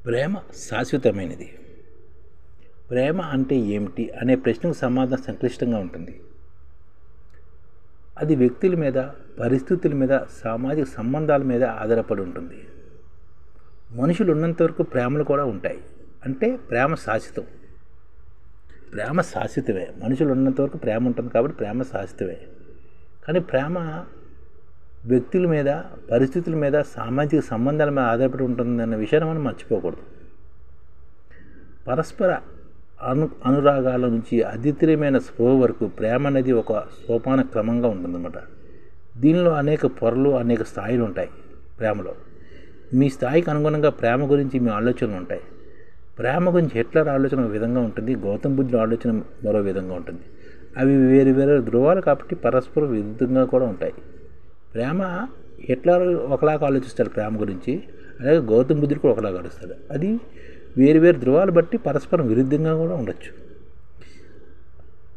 ప్రేమ శాశ్వతమైనది. ప్రేమ అంటే ఏమిటి అనే ప్రశ్నకు సమాధానం సంక్లిష్టంగా ఉంటుంది. అది వ్యక్తుల మీద, పరిస్థితుల మీద, సామాజిక సంబంధాల మీద ఆధారపడి ఉంటుంది. మనుషులు ఉన్నంత వరకు ప్రేమలు కూడా ఉంటాయి. అంటే ప్రేమ శాశ్వతం. ప్రేమ శాశ్వతమే. మనుషులు ఉన్నంత వరకు ప్రేమ ఉంటుంది కాబట్టి ప్రేమ శాశ్వతమే. కానీ ప్రేమ వ్యక్తుల మీద, పరిస్థితుల మీద, సామాజిక సంబంధాల మీద ఆధారపడి ఉంటుందన్న విషయాన్ని మనం మర్చిపోకూడదు. పరస్పర అనురాగాల నుంచి అద్వితీయమైన స్పృహ వరకు ప్రేమ అనేది ఒక సోపాన క్రమంగా ఉంటుందన్నమాట. దీనిలో అనేక పొరలు, అనేక స్థాయిలు ఉంటాయి. ప్రేమలో మీ స్థాయికి అనుగుణంగా ప్రేమ గురించి మీ ఆలోచనలు ఉంటాయి. ప్రేమ గురించి హిట్లర్ ఆలోచన ఒక విధంగా ఉంటుంది, గౌతమ్ బుద్ధుడి ఆలోచన మరో విధంగా ఉంటుంది. అవి వేరు వేరు ధృవాలు కాబట్టి పరస్పర విరుద్ధంగా కూడా ఉంటాయి. ప్రేమ హిట్లర్ ఒకలాగా ఆలోచిస్తాడు ప్రేమ గురించి, అలాగే గౌతమ్ బుద్ధుడు కూడా ఒకలాగా ఆలోచిస్తాడు. అది వేరు వేరు ధృవాలు బట్టి పరస్పరం విరుద్ధంగా కూడా ఉండొచ్చు.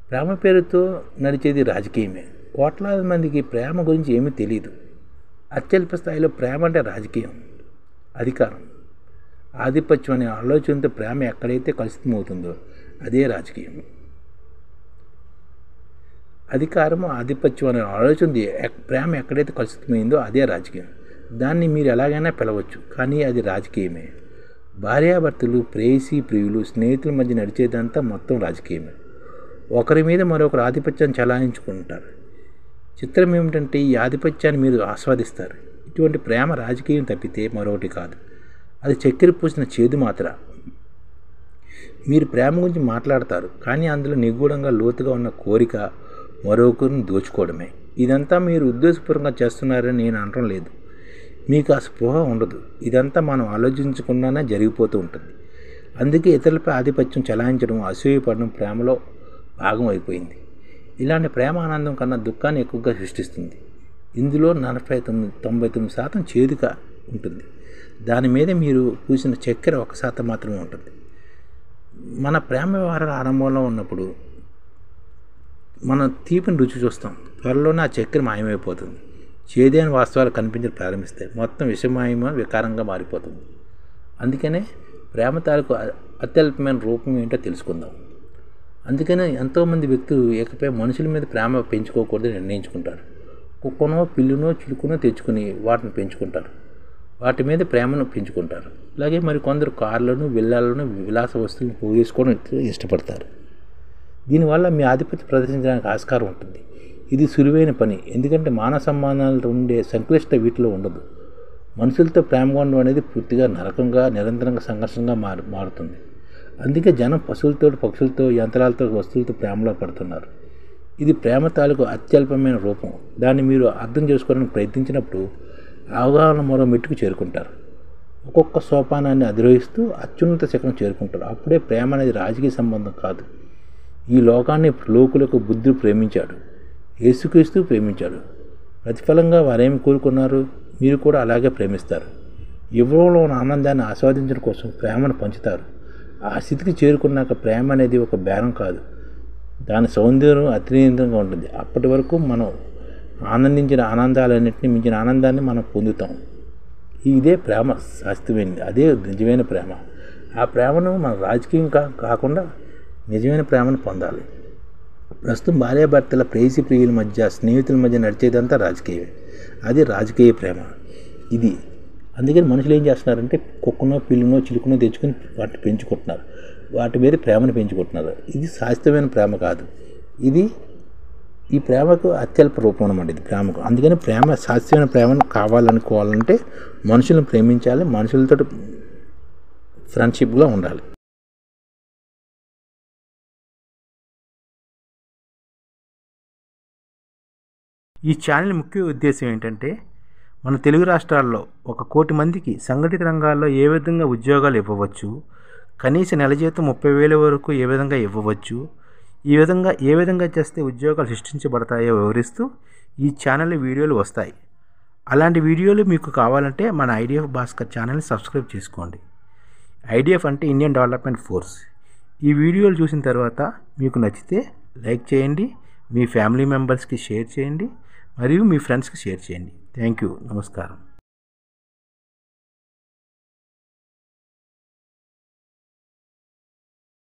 ప్రేమ పేరుతో నడిచేది రాజకీయమే. కోట్లాది మందికి ప్రేమ గురించి ఏమీ తెలియదు. అత్యల్ప స్థాయిలో ప్రేమ అంటే రాజకీయం, అధికారం, ఆధిపత్యం అనే ఆలోచనతో ప్రేమ ఎక్కడైతే కలుషితమవుతుందో అదే రాజకీయం. అధికారము, ఆధిపత్యం అనే ఆలోచన ప్రేమ ఎక్కడైతే కలుషితమైందో అదే రాజకీయం. దాన్ని మీరు ఎలాగైనా పిలవచ్చు, కానీ అది రాజకీయమే. భార్యాభర్తలు, ప్రేయసీ ప్రియులు, స్నేహితుల మధ్య నడిచేదంతా మొత్తం రాజకీయమే. ఒకరి మీద మరొకరు ఆధిపత్యాన్ని చలాయించుకుంటారు. చిత్రం ఏమిటంటే ఈ ఆధిపత్యాన్ని మీరు ఆస్వాదిస్తారు. ఇటువంటి ప్రేమ రాజకీయం తప్పితే మరొకటి కాదు. అది చక్కెర పూసిన చేదు మాత్ర. మీరు ప్రేమ గురించి మాట్లాడతారు, కానీ అందులో నిగూఢంగా లోతుగా ఉన్న కోరిక మరొకరిని దోచుకోవడమే. ఇదంతా మీరు ఉద్దేశపూర్వకంగా చేస్తున్నారని నేను అనడం లేదు. మీకు ఆ స్పృహ ఉండదు. ఇదంతా మనం ఆలోచించకుండానే జరిగిపోతూ ఉంటుంది. అందుకే ఇతరులపై ఆధిపత్యం చలాయించడం, అసూయపడడం ప్రేమలో భాగం అయిపోయింది. ఇలాంటి ప్రేమ ఆనందం కన్నా దుఃఖాన్ని ఎక్కువగా సృష్టిస్తుంది. ఇందులో 99% చేదుగా ఉంటుంది. దాని మీద మీరు పూసిన చక్కెర 1% మాత్రమే ఉంటుంది. మన ప్రేమ వ్యవహారాల ఆరంభంలో ఉన్నప్పుడు మనం తీపిని రుచి చూస్తాం. త్వరలోనే ఆ చక్కెర మాయమైపోతుంది. చేదైన వాస్తవాలు కనిపించడం ప్రారంభిస్తాయి. మొత్తం విషమయమ వికారంగా మారిపోతుంది. అందుకనే ప్రేమ తాలూకు అత్యల్పమైన రూపం ఏంటో తెలుసుకుందాం. అందుకనే ఎంతోమంది వ్యక్తులు ఇకపై మనుషుల మీద ప్రేమ పెంచుకోకూడదని నిర్ణయించుకుంటారు. కుక్కనో, పిల్లునో, చిలుకునో తెచ్చుకుని వాటిని పెంచుకుంటారు. వాటి మీద ప్రేమను పెంచుకుంటారు. అలాగే మరి కొందరు కార్లను, విల్లాలను, విలాస వస్తువులను పోగేసుకోవడం ఇష్టపడతారు. దీనివల్ల మీ ఆధిపత్యం ప్రదర్శించడానికి ఆస్కారం ఉంటుంది. ఇది సులువైన పని, ఎందుకంటే మానవ సంబంధాలతో ఉండే సంక్లిష్ట వీటిలో ఉండదు. మనుషులతో ప్రేమగా ఉండడం అనేది పూర్తిగా నరకంగా, నిరంతరంగా సంఘర్షంగా మారుతుంది. అందుకే జనం పశువులతో, పక్షులతో, యంత్రాలతో, వస్తువులతో ప్రేమలో పడుతున్నారు. ఇది ప్రేమ తాలూకు అత్యల్పమైన రూపం. దాన్ని మీరు అర్థం చేసుకోవడానికి ప్రయత్నించినప్పుడు అవగాహన మరో మెట్టుకు చేరుకుంటారు. ఒక్కొక్క సోపానాన్ని అధిరోహిస్తూ అత్యున్నత శిఖరం చేరుకుంటారు. అప్పుడే ప్రేమ అనేది రాజకీయ సంబంధం కాదు. ఈ లోకాన్ని లోకులకు బుద్ధుడు ప్రేమించాడు, యేసుక్రీస్తు ప్రేమించాడు. ప్రతిఫలంగా వారేమి కోరుకున్నారు? మీరు కూడా అలాగే ప్రేమిస్తారు. యువలో ఉన్న ఆనందాన్ని ఆస్వాదించడం కోసం ప్రేమను పంచుతారు. ఆ స్థితికి చేరుకున్నాక ప్రేమ అనేది ఒక బేరం కాదు, దాని సౌందర్యం అత్యంతంగా ఉంటుంది. అప్పటి వరకు మనం ఆనందించిన ఆనందాలన్నింటినీ మించిన ఆనందాన్ని మనం పొందుతాం. ఇదే ప్రేమ శాశ్వతమైనది. అదే నిజమైన ప్రేమ. ఆ ప్రేమను మన రాజకీయం కాకుండా నిజమైన ప్రేమను పొందాలి. ప్రస్తుతం భార్యాభర్తల, ప్రేయసీ ప్రియుల మధ్య, స్నేహితుల మధ్య నడిచేదంతా రాజకీయమే. అది రాజకీయ ప్రేమ. ఇది అందుకని మనుషులు ఏం చేస్తున్నారంటే కుక్కనో, పిల్లునో, చిలుకునో తెచ్చుకొని వాటిని పెంచుకుంటున్నారు. వాటి మీద ప్రేమను పెంచుకుంటున్నారు. ఇది శాశ్వతమైన ప్రేమ కాదు. ఈ ప్రేమకు అత్యల్ప రూపం అన్నమాట. ఇది ప్రేమకు. అందుకని శాశ్వతమైన ప్రేమను కావాలనుకోవాలంటే మనుషులను ప్రేమించాలి, మనుషులతో ఫ్రెండ్షిప్గా ఉండాలి. ఈ ఛానల్ ముఖ్య ఉద్దేశం ఏంటంటే మన తెలుగు రాష్ట్రాల్లో 1 కోటి మందికి సంఘటిత రంగాల్లో ఏ విధంగా ఉద్యోగాలు ఇవ్వవచ్చు, కనీస నెల జీతం 30,000 వరకు ఏ విధంగా ఇవ్వవచ్చు, ఏ విధంగా చేస్తే ఉద్యోగాలు సృష్టించబడతాయో వివరిస్తూ ఈ ఛానల్ వీడియోలు వస్తాయి. అలాంటి వీడియోలు మీకు కావాలంటే మన ఐడిఎఫ్ భాస్కర్ ఛానల్ని సబ్స్క్రైబ్ చేసుకోండి. ఐడిఎఫ్ అంటే ఇండియన్ డెవలప్మెంట్ ఫోర్స్. ఈ వీడియోలు చూసిన తర్వాత మీకు నచ్చితే లైక్ చేయండి, మీ ఫ్యామిలీ మెంబర్స్కి షేర్ చేయండి, మరియు మీ ఫ్రెండ్స్కి షేర్ చేయండి. Thank you. నమస్కారం.